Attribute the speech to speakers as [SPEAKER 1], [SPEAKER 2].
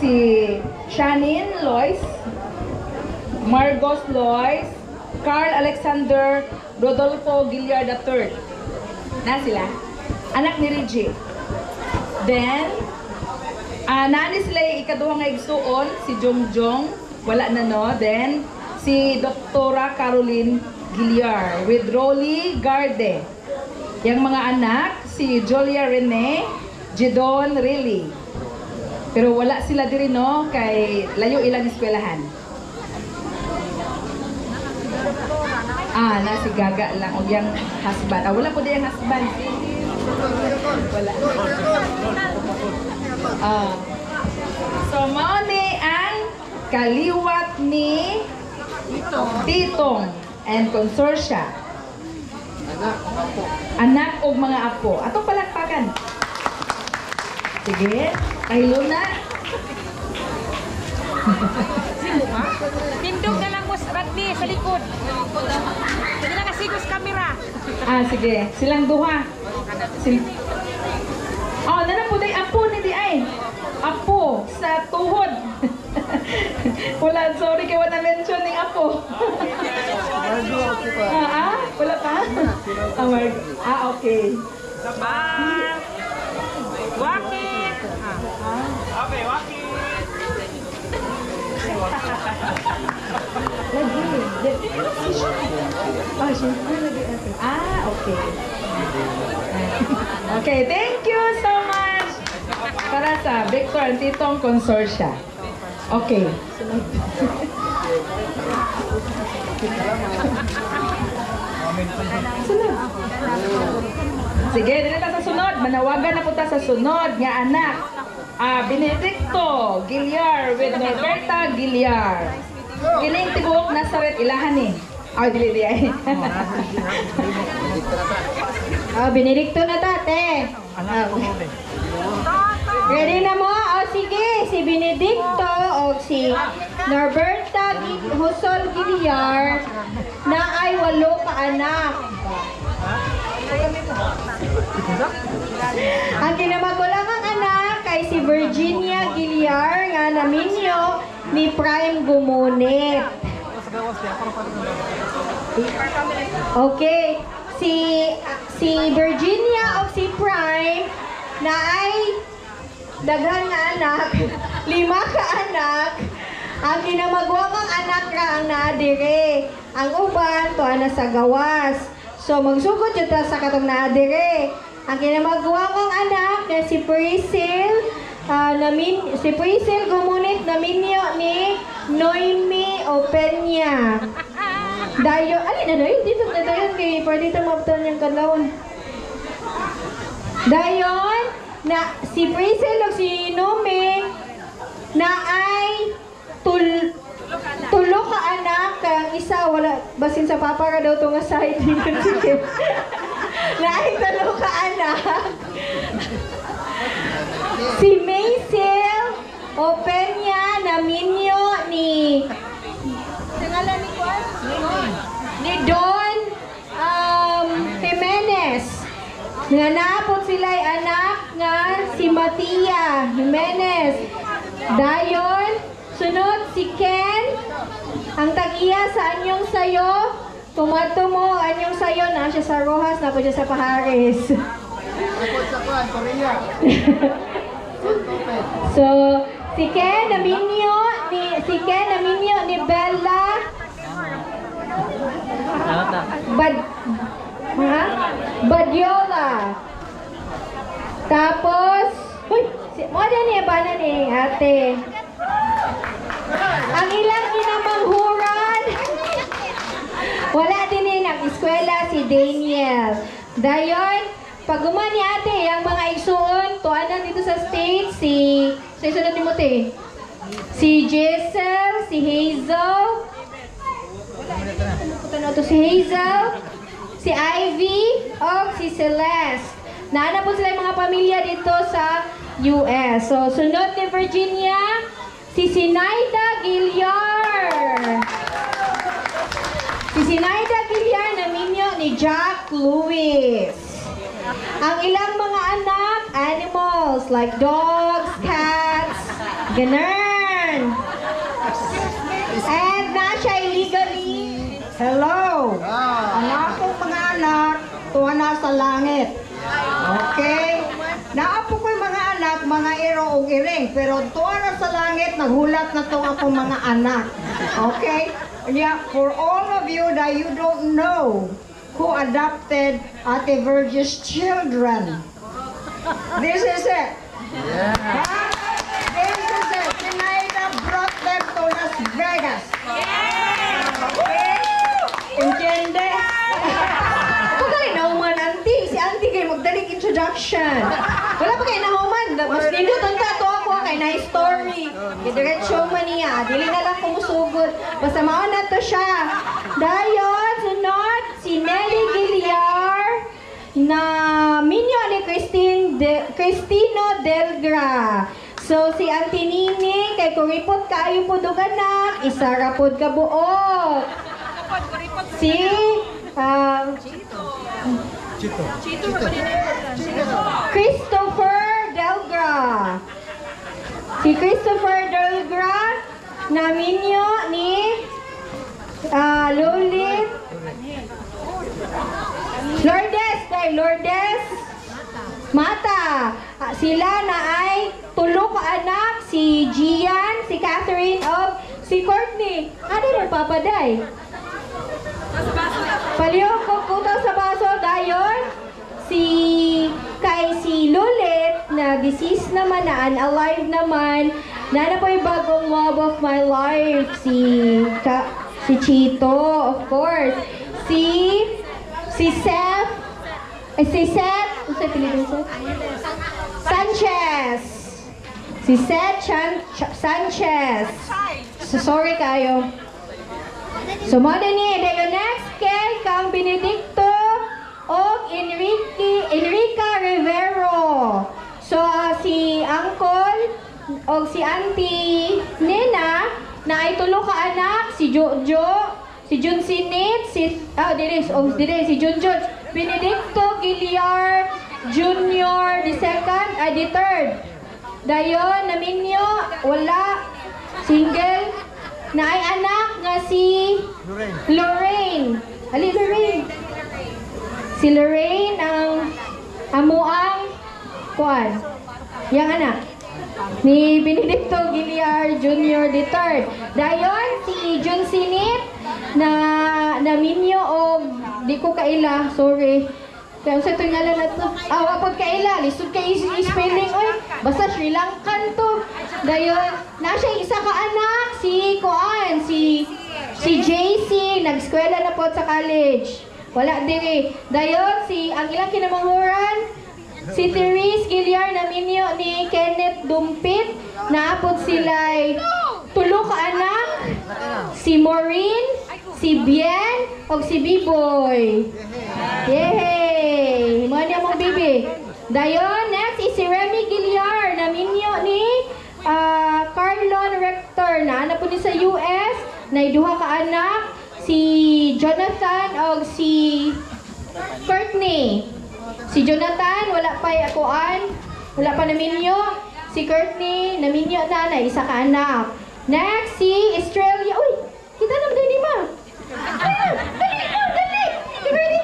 [SPEAKER 1] si Shanine Lois, Margos Lois, Carl Alexander Rodolfo Giliard III. Na sila. Anak ni Reggie. Then, nani sila yung ikaduhang nga igsuon, si Jongjong, wala na no. Then, si Doktora Caroline Giliard with Rolly Garde. Yung mga anak, si Julia Rene, Jidon Riley. Pero wala sila diri no, kay layo ilang eskwelahan. Na si Gaga lang, o yung husband. Wala po din yung husband. Wala. So, mauni ang kaliwat ni Titong and Consortia. Anak o mga apo. Atong palakpakan. Sige, kahilo na.
[SPEAKER 2] Tindog na lang mo sa Radley sa likod. Hindi na kasigos kamera.
[SPEAKER 1] Sige. Silang duha. Nana po day apo ni di ay. Apo sa tuhod. Wala, sorry kay wala mention ning apo. Wala pa? Okay.
[SPEAKER 2] Sabar. Wakit. Okay, wakit.
[SPEAKER 1] Okay. Okay, thank you so much para sa Victor and Titong Consortia. Okay. Sunod. Sige, dito ta sa sunod. Manawagan na po ta sa sunod nga anak. Benedicto Giliard with Norberta Giliard. Kining tibuok Nazaret ilahan ni. Dili ay.
[SPEAKER 3] Benedicto na tate. Ready na mo? Sige, si Benedicto o si Norberta Husol Giliard na ay 8 ka anak. Ang kinamagulangang anak kay si Virginia Giliard nga naminyo ni Prime Gumunit. Okay, si Virginia o si Prime na ay daghan nga anak, 5 ka anak. Ang kinamagwamang anak ra ang naadire. Ang uban to ana sa gawas. So magsugod jud ta sa katong naadire. Ang kinamagwamang anak na si Priscil si Priscil Gumunit naminyo ni Noemi Openya. Dayo, alin na dayon? Dito na dayon kay pwede ito mabtan niyang kadlawon. Dayon, na si Priscil o si Noemi na ay tulo ka anak, kaya isa wala, basin sa papa ka daw ito nga side na ay 3 ka anak. Si Maisel Openya naminyo ni Don Jimenez. Nga naapot sila ay anak nga si Matia Jimenez. Dayon, sunod si Ken. Ang tag-iya sa anyong sayo. Tumato mo, anyong sayo na siya sa Rojas, na po siya sa Pahares. So, si Ken naminyo ni Bella Badiola. Tapos, mo din ba na ni ate? Ang ilang ginamanghuran. Wala din nag-eskwela si Daniel. Dayon, pag guman ni ate, ang mga igsuon, tuanan dito sa state, sa isunod ni Mote. Si Jessel, si Hazel, si Hazel, si Ivy, o si Celeste. Naana po sila yung mga pamilya dito sa US. So, sunod ni Virginia, si Sinaida Giliard. Si Sinaida Giliard naminyo ni Jack Lewis. Ang ilang mga anak, animals like dogs, cats, Ganun. And na siya illegally. Hello. Ang akong mga anak, tuwa na sa langit. Okay? Naapo ko'y mga anak, mga iro o iring. Pero tuwa na sa langit, naghulat na to akong mga anak. Okay? Yeah, for all of you that you don't know who adopted Ate Virgie's children, this is it. Huh? This is it. Sinaida brought them to Las Vegas. Okay? Entiende? Ako kayo nahuman, auntie. Si auntie kayo magdaling introduction. Wala pa kayo nahuman. Mas nindot ang tato ako kay na story. Diretso man niya. Dili na lang kumusugod. Basta maon na to siya. Dayon, sunod, si Nelly Giliar na minyo ni Cristino Delgra. So, si Auntie Nini, kay kuripot kaayo po duganak, isara pod ka buok. Si, Christopher Delgra. Si Christopher Delgra, na minyo ni Lolit Lourdes, kay Lourdes Mata. Sila na ay tulo ka anak, si Gian, si Catherine, o si Courtney. Ano mo papaday? Paliw ko kutaw sa baso dayon. Si Lulit na deceased naman na unalive naman. Nana po yung bagong love of my life, si Chito, of course. Si Seth, Sanchez. Si Seth Sanchez. So, sorry kayo. So, mo ni, dayo next kay kang Benedicto o Enrica Rivero. So, si Uncle o si Auntie Nena na ay tulo ka anak, si Jojo, si Jun Sinit, si Junjun, Benedicto Giliar Jr. the second, the third. Dayon, naminyo, wala, single, na ay anak nga si Lorraine. Ali, Lorraine. Si Lorraine ang amuang kuan. Yang anak ni Benedicto Giliar Jr. the third. Dayon, si Jun Sinit na minyo o di ko kaila, sorry. Kaya sa ito nga lang na ito. Wapag kaila, lisod ka spelling, oy. Basta Sri Lankan to. Dayon, na siya isa ka anak, si Kuan, si JC, nag-eskwela na po sa college. Wala diri. Dayon, ang ilang kinamanghuran, si Therese Giliar na minyo ni Kenneth Dumpit, naapod sila'y tulo ka anak, si Maureen, si Bien, o si B-Boy. Yehey! Mga niya mong bibi. Dayon, next is si Remy Giliar na minyo ni Carlon Rector na po ni sa US, na iduha ka anak, si Jonathan o si Courtney. Si Jonathan, wala pa yakuan, wala pa naminyo. Si Courtney, naminyo na isa ka anak. Next, si Estrella.